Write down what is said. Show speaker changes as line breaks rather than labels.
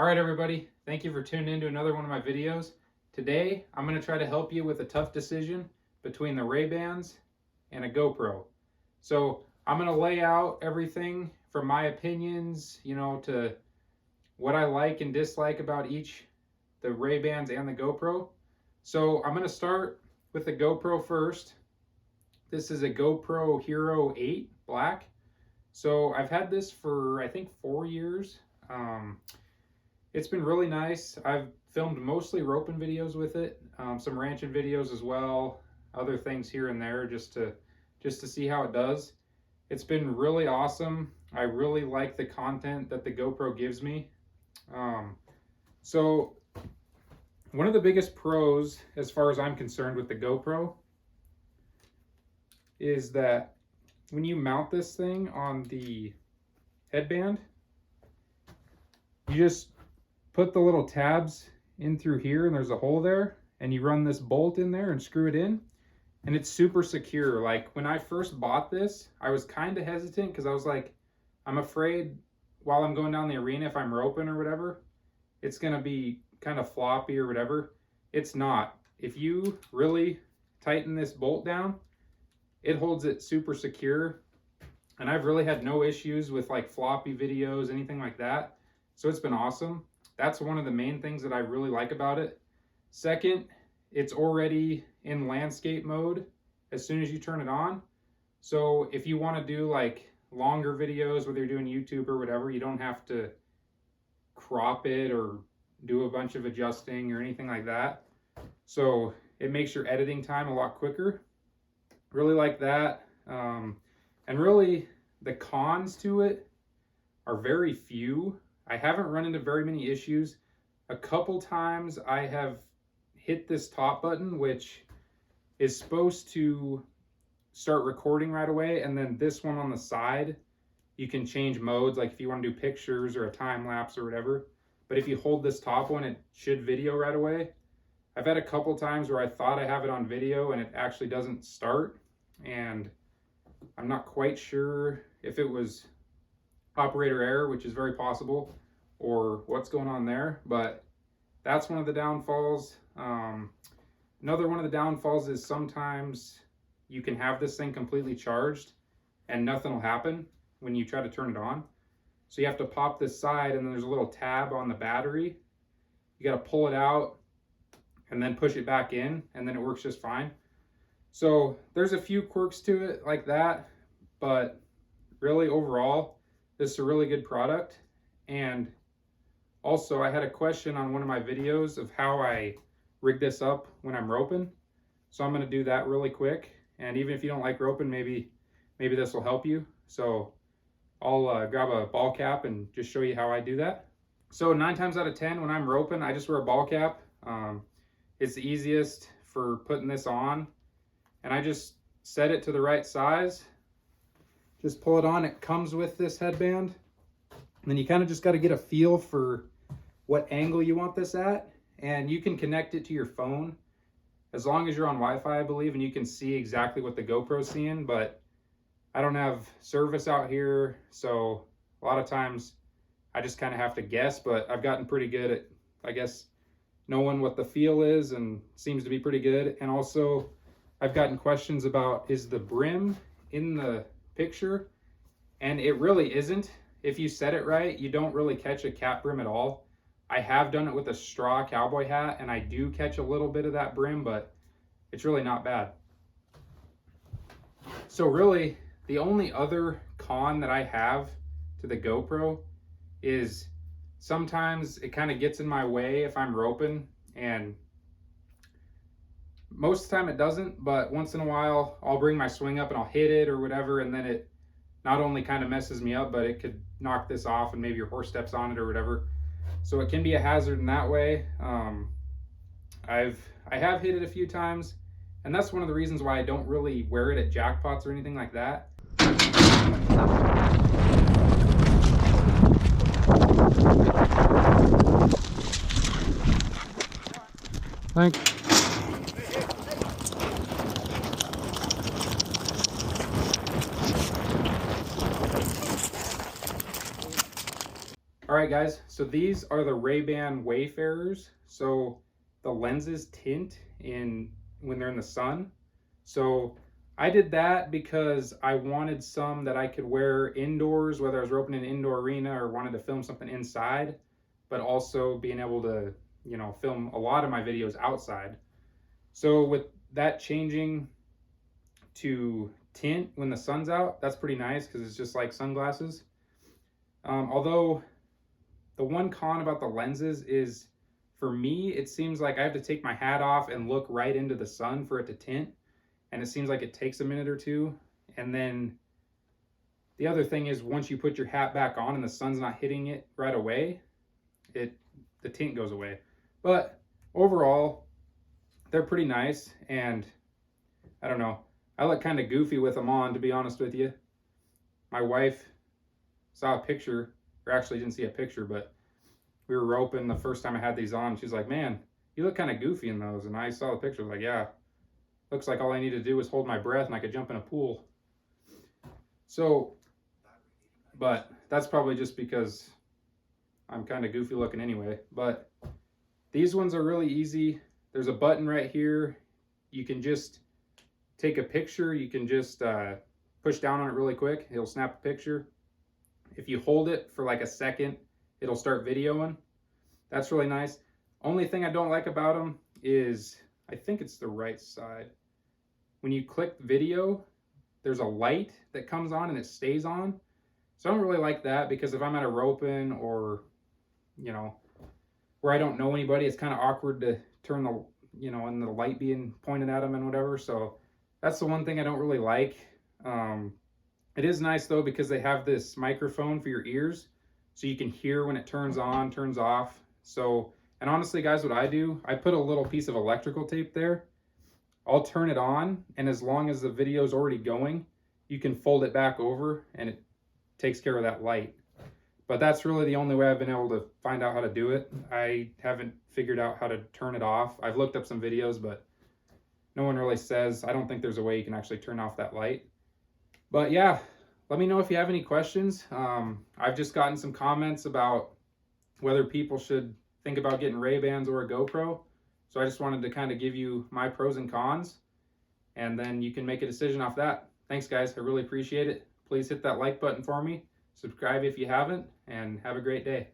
All right, everybody, thank you for tuning in to another one of my videos. Today, I'm going to try to help you with a tough decision between the Ray-Bans and a GoPro. So I'm going to lay out everything from my opinions, to what I like and dislike about each, the Ray-Bans and the GoPro. So I'm going to start with the GoPro first. This is a GoPro Hero 8 Black. So I've had this for, I think, 4 years. It's been really nice. I've filmed mostly roping videos with it, some ranching videos as well, other things here and there just to see how it does. It's been really awesome. I really like the content that the GoPro gives me. So one of the biggest pros, as far as I'm concerned, with the GoPro is that when you mount this thing on the headband, you just put the little tabs in through here, and there's a hole there, and you run this bolt in there and screw it in, and it's super secure. Like, when I first bought this, I was kind of hesitant because I was like, I'm afraid while I'm going down the arena, if I'm roping or whatever, it's going to be kind of floppy or whatever. It's not. If you really tighten this bolt down, it holds it super secure, and I've really had no issues with like floppy videos, anything like that. So it's been awesome. That's one of the main things that I really like about it. Second, it's already in landscape mode as soon as you turn it on. So if you want to do like longer videos, whether you're doing YouTube or whatever, you don't have to crop it or do a bunch of adjusting or anything like that. So it makes your editing time a lot quicker. Really like that. And really, the cons to it are very few. I haven't run into very many issues. A couple times I have hit this top button, which is supposed to start recording right away, and then this one on the side, you can change modes, like if you want to do pictures or a time lapse or whatever. But if you hold this top one, it should video right away. I've had a couple times where I thought I have it on video and it actually doesn't start, and I'm not quite sure if it was operator error, which is very possible, or what's going on there, but that's one of the downfalls. Another one of the downfalls is sometimes you can have this thing completely charged and nothing will happen when you try to turn it on. So you have to pop this side, and then there's a little tab on the battery. You got to pull it out and then push it back in, and then it works just fine. So there's a few quirks to it like that, but really overall, this is a really good product. And also, I had a question on one of my videos of how I rig this up when I'm roping. So I'm going to do that really quick. And even if you don't like roping, maybe this will help you. So I'll grab a ball cap and just show you how I do that. So 9 times out of 10, when I'm roping, I just wear a ball cap. It's the easiest for putting this on. And I just set it to the right size. Just pull it on. It comes with this headband. And then you kind of just got to get a feel for what angle you want this at. And you can connect it to your phone as long as you're on Wi-Fi, I believe, and you can see exactly what the GoPro's seeing. But I don't have service out here, so a lot of times I just kind of have to guess. But I've gotten pretty good at, I guess, knowing what the feel is, and seems to be pretty good. And also, I've gotten questions about, is the brim in the picture? And it really isn't. If you set it right, you don't really catch a cap brim at all. I have done it with a straw cowboy hat, and I do catch a little bit of that brim, but it's really not bad. So really, the only other con that I have to the GoPro is sometimes it kind of gets in my way if I'm roping, and most of the time it doesn't, but once in a while I'll bring my swing up and I'll hit it or whatever, and then it not only kind of messes me up, but it could knock this off and maybe your horse steps on it or whatever. So it can be a hazard in that way. I have hit it a few times, and that's one of the reasons why I don't really wear it at jackpots or anything like that. Thanks. All right, right, guys, so these are the Ray-Ban Wayfarers. So the lenses tint when they're in the sun. So I did that because I wanted some that I could wear indoors, whether I was roping in an indoor arena or wanted to film something inside, but also being able to, you know, film a lot of my videos outside. So with that changing to tint when the sun's out, that's pretty nice because it's just like sunglasses. Although the one con about the lenses is, for me, it seems like I have to take my hat off and look right into the sun for it to tint. And it seems like it takes a minute or two. And then the other thing is, once you put your hat back on and the sun's not hitting it right away, the tint goes away. But overall, they're pretty nice. And I don't know, I look kind of goofy with them on, to be honest with you. My wife saw a picture, or actually didn't see a picture, but we were roping the first time I had these on. She's like, man, you look kind of goofy in those. And I saw the picture, like, yeah, looks like all I need to do is hold my breath and I could jump in a pool. So, but that's probably just because I'm kind of goofy looking anyway. But these ones are really easy. There's a button right here. You can just take a picture. You can just push down on it really quick. It'll snap a picture. If you hold it for like a second, it'll start videoing. That's really nice. Only thing I don't like about them is, I think it's the right side. When you click video, there's a light that comes on and it stays on. So I don't really like that, because if I'm at a roping or, you know, where I don't know anybody, it's kind of awkward to turn the, you know, and the light being pointed at them and whatever. So that's the one thing I don't really like. It is nice though, because they have this microphone for your ears, so you can hear when it turns on, turns off. So, and honestly guys, what I do, I put a little piece of electrical tape there. I'll turn it on, and as long as the video is already going, you can fold it back over and it takes care of that light. But that's really the only way I've been able to find out how to do it. I haven't figured out how to turn it off. I've looked up some videos, but no one really says. I don't think there's a way you can actually turn off that light. But yeah, let me know if you have any questions. I've just gotten some comments about whether people should think about getting Ray-Bans or a GoPro. So I just wanted to kind of give you my pros and cons, and then you can make a decision off that. Thanks guys, I really appreciate it. Please hit that like button for me. Subscribe if you haven't, and have a great day.